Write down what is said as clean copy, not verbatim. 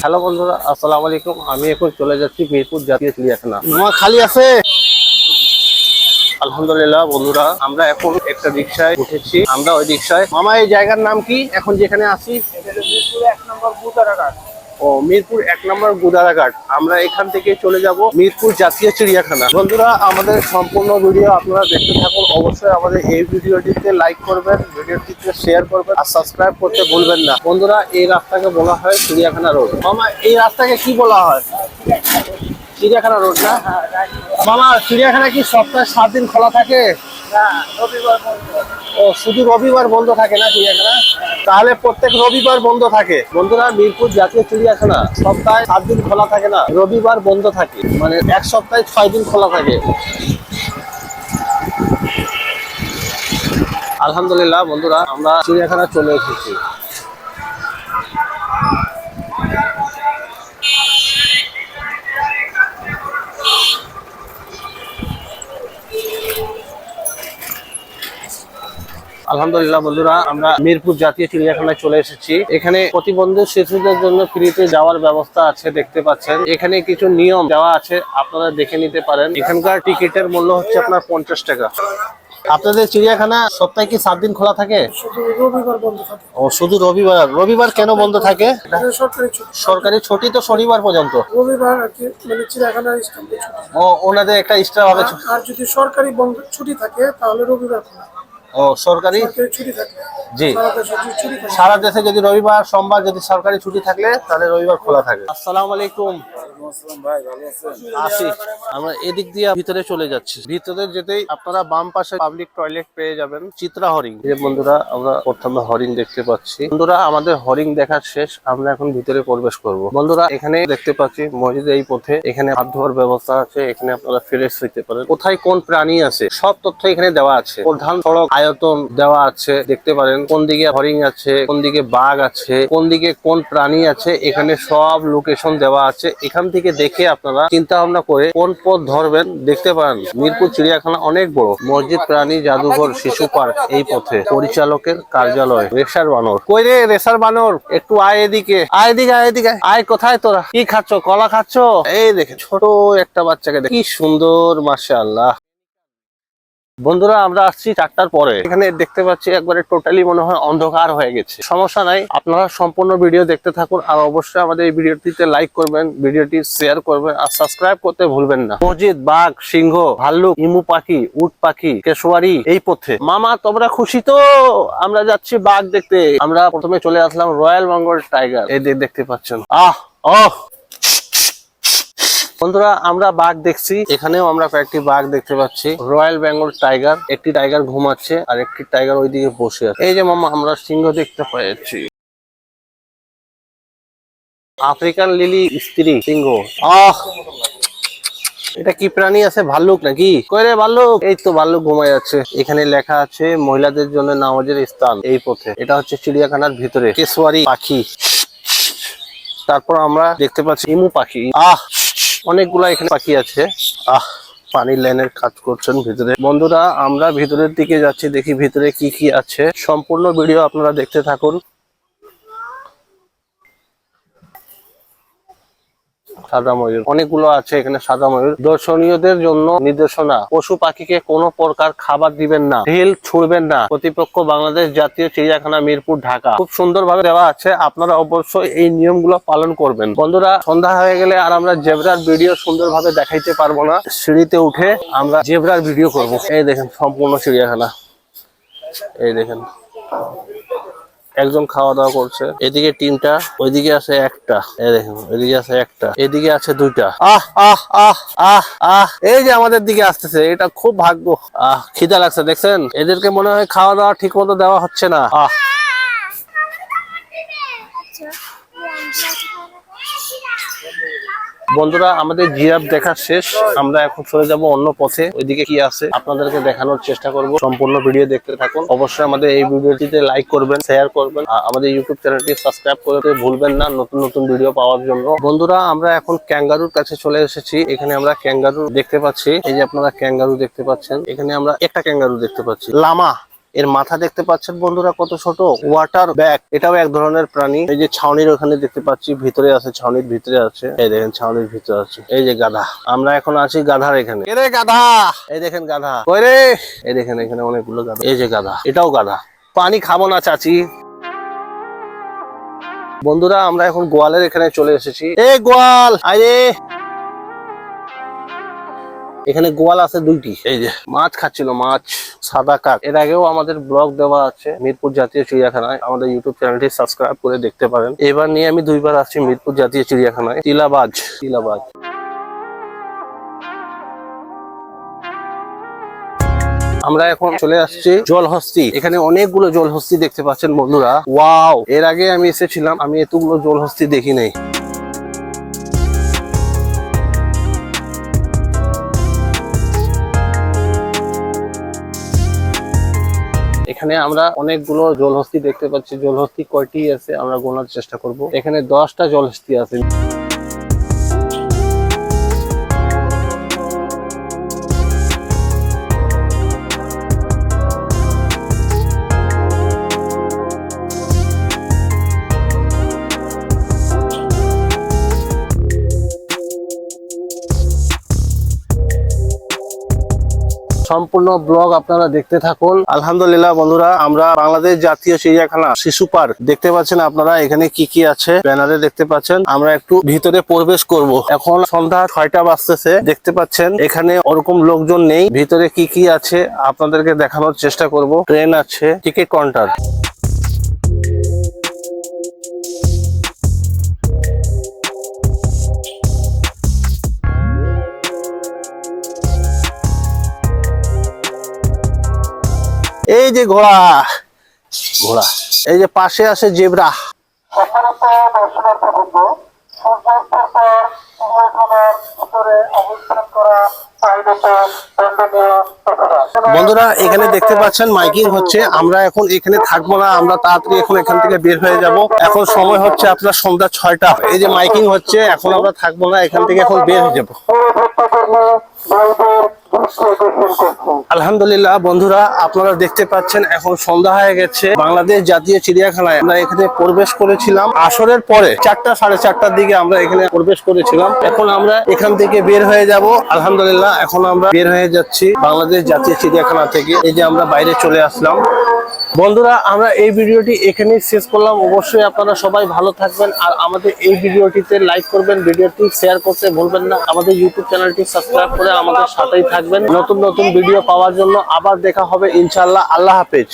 Hello বন্ধুরা, আসসালামু আলাইকুম। আমি এখন চলে যাচ্ছি মিরপুর জাতীয় চিড়িয়াখানা। খালি আছে আলহামদুলিল্লাহ। বন্ধুরা, আমরা এখন একটা রিকশায় উঠেছি। আমরা ওই রিকশায়, মামা এই জায়গার নাম কি এখন যেখানে আছি? মিরপুর 1 নম্বর গুদারাঘাট। ও, মিরপুর 1 নম্বর গুদারাঘাট। আমরা এখান থেকে চলে যাব মিরপুর জাতীয় চিড়িয়াখানা। বন্ধুরা, আমাদের সম্পূর্ণ ভিডিও আপনারা দেখতে থাকুন। অবশ্যই আমাদের এই ভিডিওটিতে লাইক করবেন, ভিডিওটিতে শেয়ার করবেন আর সাবস্ক্রাইব করতে ভুলবেন না। বন্ধুরা, এই রাস্তাকে বলা হয় চিড়িয়াখানা রোড। মামা, এই রাস্তাকে কি বলা হয়? চিড়িয়াখানা রোড না? মামা, চিড়িয়াখানা কি সপ্তাহে 7 দিন খোলা থাকে? রবিবার বন্ধ। ও, শুধু রবিবার বন্ধ থাকে না চিড়িয়াখানা? তাহলে প্রত্যেক রবিবার বন্ধ থাকে। বন্ধুরা, মিরপুর জাতীয় চিড়িয়াখানা সপ্তাহে 7 দিন খোলা থাকে না, রবিবার বন্ধ থাকে। মানে এক সপ্তাহে 6 দিন খোলা থাকে। আলহামদুলিল্লাহ বন্ধুরা, আমরা চিড়িয়াখানা চলে এসেছি। আলহামদুলিল্লাহ বন্ধুরা, আমরা মিরপুর জাতীয় চিড়িয়াখানায় চলে এসেছি। এখানে প্রতিবন্ধী শিশুদের জন্য ফ্রিতে যাওয়ার ব্যবস্থা আছে, দেখতে পাচ্ছেন। এখানে কিছু নিয়ম দেওয়া আছে, আপনারা দেখে নিতে পারেন। এখানকার টিকিটের মূল্য হচ্ছে আপনার 50 টাকা। আপনাদের চিড়িয়াখানা সপ্তাহে কি 7 দিন খোলা থাকে? শুধু রবিবার বন্ধ থাকে। ও, শুধু রবিবার। রবিবার কেন বন্ধ থাকে? সরকারি ছুটি। সরকারি ছুটি তো শনিবার পর্যন্ত। রবিবার আর কি, মানে চিড়িয়াখানার স্টাম্পে ছুটি। ও, ওনাদের একটা এক্সট্রা হবে। আর যদি সরকারি বন্ধ ছুটি থাকে তাহলে রবিবার খোলা। ও, সরকারি ছুটি থাকে। জি, সারা দেশে ছুটি থাকে। সারা দেশে যদি রবিবার সোমবার যদি সরকারি ছুটি থাকলে তাহলে রবিবার খোলা থাকে। আসসালামু আলাইকুম। ভাই ভালো আছেন? আসি, আমরা এদিক দিয়ে ভিতরে চলে যাচ্ছি। ভিতরে যেতেই আপনারা বাম পাশে পাবলিক টয়লেট পেয়ে যাবেন। চিত্রা হরিণ। বন্ধুরা, আমরা প্রথমে হরিণ দেখতে পাচ্ছি। বন্ধুরা, আমাদের হরিণ দেখা শেষ, আমরা এখন ভিতরে প্রবেশ করব। বন্ধুরা, এখানে দেখতে পাচ্ছি মসজিদের এই পথে এখানে হাত ধোয়ার ব্যবস্থা আছে। এখানে আপনারা ফ্রেশ হইতে পারেন। কোথায় কোন প্রাণী আছে সব তথ্য এখানে দেওয়া আছে। প্রধান সড়ক আয়তন দেওয়া আছে, দেখতে পারেন। কোন দিকে হরিণ আছে, কোন দিকে বাঘ আছে, কোন দিকে কোন প্রাণী আছে, এখানে সব লোকেশন দেওয়া আছে। এখান থেকে দেখে আপনারা চিন্তা ভাবনা করে কোন পথ ধরবেন দেখতে পারেন। মিরপুর চিড়িয়াখানা অনেক বড়। মসজিদ, প্রাণী জাদুঘর, শিশু পার্ক এই পথে। পরিচালকের কার্যালয়। রেসার বানর কই রে? রেসার বানর একটু আয় এদিকে, আয় এদিকে, আয় এদিকে আয়। কোথায় তোরা? কি খাচ্ছ? কলা খাচ্ছ? এই দেখে ছোট একটা বাচ্চাকে দেখ, কি সুন্দর, মাশাআল্লাহ। বন্ধুরা, আমরা আসছি 4টার পরে। এখানে দেখতে পাচ্ছি একবারে টোটালি মনে হয় অন্ধকার হয়ে গেছে। সমস্যা নাই, আপনারা সম্পূর্ণ ভিডিও দেখতে থাকুন। আর অবশ্যই আমাদের এই ভিডিওটিতে লাইক করবেন, ভিডিওটি শেয়ার করবেন আর সাবস্ক্রাইব করতে ভুলবেন না। মসজিদ, বাঘ, সিংহ, ভাল্লুক, ইমু পাখি, উট পাখি, কেশওয়ারি এই পথে। মামা, তোমরা খুশি তো? আমরা যাচ্ছি বাঘ দেখতে। আমরা প্রথমে চলে আসলাম রয়্যাল বেঙ্গল টাইগার। এই দেখতে পাচ্ছেন। বন্ধুরা, আমরা বাঘ দেখছি। এখানেও আমরা কয়েকটি বাঘ দেখতে পাচ্ছি। Royal Bengal tiger. একটি টাইগার ঘুমাচ্ছে আর একটি টাইগার ওইদিকে বসে আছে। এই যে মামা, আমরা সিংহ দেখতে পাচ্ছি। আফ্রিকান লিলি স্ত্রী সিংহ। এটা কি প্রাণী আছে? ভাল্লুক নাকি? কই রে ভাল্লুক? এই তো ভাল্লুক ঘুমায় যাচ্ছে। এখানে লেখা আছে মহিলাদের জন্য নামাজের স্থান এই পথে। এটা হচ্ছে চিড়িয়াখানার ভিতরে। কেশওয়ারি পাখি। তারপর আমরা দেখতে পাচ্ছি ইমু পাখি। অনেকগুলা এখানে পাখি আছে। পানির লাইনের কাজ করছেন ভিতরে। বন্ধুরা, আমরা ভিতরের দিকে যাচ্ছি, দেখি ভিতরে কি কি আছে। সম্পূর্ণ ভিডিও আপনারা দেখতে থাকুন। সাদা ময়ূর অনেকগুলো আছে এখানে। সাদা ময়ূর। দর্শনীয়দের জন্য নির্দেশনা: পশু পাখিকে কোনো প্রকার খাবার দিবেন না, ঢিল ছুড়বেন না। কর্তৃপক্ষ, বাংলাদেশ জাতীয় চিড়িয়াখানা, মিরপুর, ঢাকা। খুব সুন্দর ভাবে দেওয়া আছে, আপনারা অবশ্যই এই নিয়মগুলো পালন করবেন। বন্ধুরা, সন্ধ্যা হয়ে গেলে আর আমরা জেব্রার ভিডিও সুন্দর ভাবে দেখাইতে পারবো না। সিঁড়িতে উঠে আমরা জেব্রার ভিডিও করব। এই দেখেন সম্পূর্ণ চিড়িয়াখানা। এই দেখেন একজন খাওয়া দাওয়া করছে। এদিকে 3টা, ওইদিকে আছে একটা। এই দেখেন ওইদিকে আছে একটা, এদিকে আছে 2টা। এই যে আমাদের দিকে আসতেছে, এটা খুব ভাগ্য। খিদা লাগছে, দেখছেন? এদেরকে মনে হয় খাওয়া দাওয়া ঠিক মতো দেওয়া হচ্ছে না। বন্ধুরা, আমাদের জিরাফ দেখা শেষ। আমরা এখন চলে যাব অন্য পথে। ওইদিকে কি আছে আপনাদেরকে দেখানোর চেষ্টা করব। সম্পূর্ণ ভিডিও দেখতে থাকুন। অবশ্যই আমাদের এই ভিডিওটিতে লাইক করবেন, শেয়ার করবেন। আমাদের ইউটিউব চ্যানেলটি সাবস্ক্রাইব করতে ভুলবেন না নতুন নতুন ভিডিও পাওয়ার জন্য। বন্ধুরা, আমরা এখন ক্যাঙ্গারুর কাছে চলে এসেছি। এখানে আমরা ক্যাঙ্গারু দেখতে পাচ্ছি। এই যে আপনারা ক্যাঙ্গারু দেখতে পাচ্ছেন। এখানে আমরা একটা ক্যাঙ্গারু দেখতে পাচ্ছি। লামা, এর মাথা দেখতে পাচ্ছেন বন্ধুরা কত ছোট। ওয়াটার ব্যাগ, এটাও এক ধরনের প্রাণী। এই যে ছাউনির ওখানে দেখতে পাচ্ছি, ভিতরে আছে, ছাউনির ভিতরে আছে। এই দেখেন ছাউনির ভিতরে আছে। এই যে গাধা, আমরা এখন আছি গাধার এখানে। এরে গাধা, এই দেখেন গাধা কই রে। এই দেখেন এখানে অনেকগুলো গাধা। এই যে গাধা, এটাও গাধা। পানি খাবো না চাচি। বন্ধুরা আমরা এখন গোয়ালের এখানে চলে এসেছি। এ গোয়াল আরে, এখানে গোয়াল আছে দুইটি। এই যে মাছ খাচ্ছিল, মাছ, সাদা কাক। এর আগেও আমাদের ব্লগ দেওয়া আছে মিরপুর জাতীয় চিড়িয়াখানায়, আমাদের ইউটিউব চ্যানেলটি সাবস্ক্রাইব করে দেখতে পারেন। এবার নিয়ে আমি দুইবার আসছি মিরপুর জাতীয় চিড়িয়াখানায়। টিলাবাজ, টিলাবাজ। আমরা এখন চলে আসছি জলহস্তি। এখানে অনেকগুলো জলহস্তি দেখতে পাচ্ছেন বন্ধুরা। ওয়াও, এর আগে আমি এসেছিলাম, আমি এতগুলো জলহস্তি দেখি নাই। এখানে আমরা অনেকগুলো জলহস্তি দেখতে পাচ্ছি। জলহস্তি কয়টি আছে আমরা গোনার চেষ্টা করব। এখানে 10টা জলহস্তি আছে। সম্পূর্ণ ব্লগ আপনারা দেখতে থাকুন। আলহামদুলিল্লাহ বন্ধুরা, আমরা বাংলাদেশ জাতীয় চিড়িয়াখানা শিশু পার্ক দেখতে পাচ্ছেন আপনারা। এখানে কি কি আছে ব্যানারে দেখতে পাচ্ছেন। আমরা একটু ভিতরে প্রবেশ করব। এখন সন্ধ্যা 6টা বাজতেছে। দেখতে পাচ্ছেন এখানে ওরকম লোকজন নেই। ভিতরে কি কি আছে আপনাদেরকে দেখানোর চেষ্টা করব। ট্রেন আছে, টিকিট কাউন্টার। এই যে ঘোড়া, ঘোড়া। এই যে পাশে আছে জেব্রা। বন্ধুরা এখানে দেখতে পাচ্ছেন মাইকিং হচ্ছে। আমরা এখন এখানে থাকবো না, আমরা তাড়াতাড়ি এখন এখান থেকে বের হয়ে যাব। এখন সময় হচ্ছে আপনার সন্ধ্যা 6টা। এই যে মাইকিং হচ্ছে, এখন আমরা থাকবো না, এখান থেকে এখন বের হয়ে যাবো। আলহামদুলিল্লাহ বন্ধুরা, আপনারা দেখতে পাচ্ছেন এখন সন্ধ্যা হয়ে গেছে। বাংলাদেশ জাতীয় চিড়িয়াখানায় আমরা এখানে প্রবেশ করেছিলাম আসরের পরে 4টা, 4:30টার দিকে আমরা এখানে প্রবেশ করেছিলাম। এখন আমরা এখান থেকে বের হয়ে যাব। আলহামদুলিল্লাহ এখন আমরা বের হয়ে যাচ্ছি বাংলাদেশ জাতীয় চিড়িয়াখানা থেকে। এই যে আমরা বাইরে চলে আসলাম। বন্ধুরা আমরা এই ভিডিওটি এখানেই শেষ করলাম। অবশ্যই আপনারা সবাই ভালো থাকবেন আর আমাদের এই ভিডিওটিতে লাইক করবেন, ভিডিওটি শেয়ার করতে ভুলবেন না। আমাদের ইউটিউব চ্যানেলটি সাবস্ক্রাইব করে আমাদের সাথেই থাকবেন নতুন নতুন ভিডিও পাওয়ার জন্য। আবার দেখা হবে ইনশাআল্লাহ। আল্লাহ হাফেজ।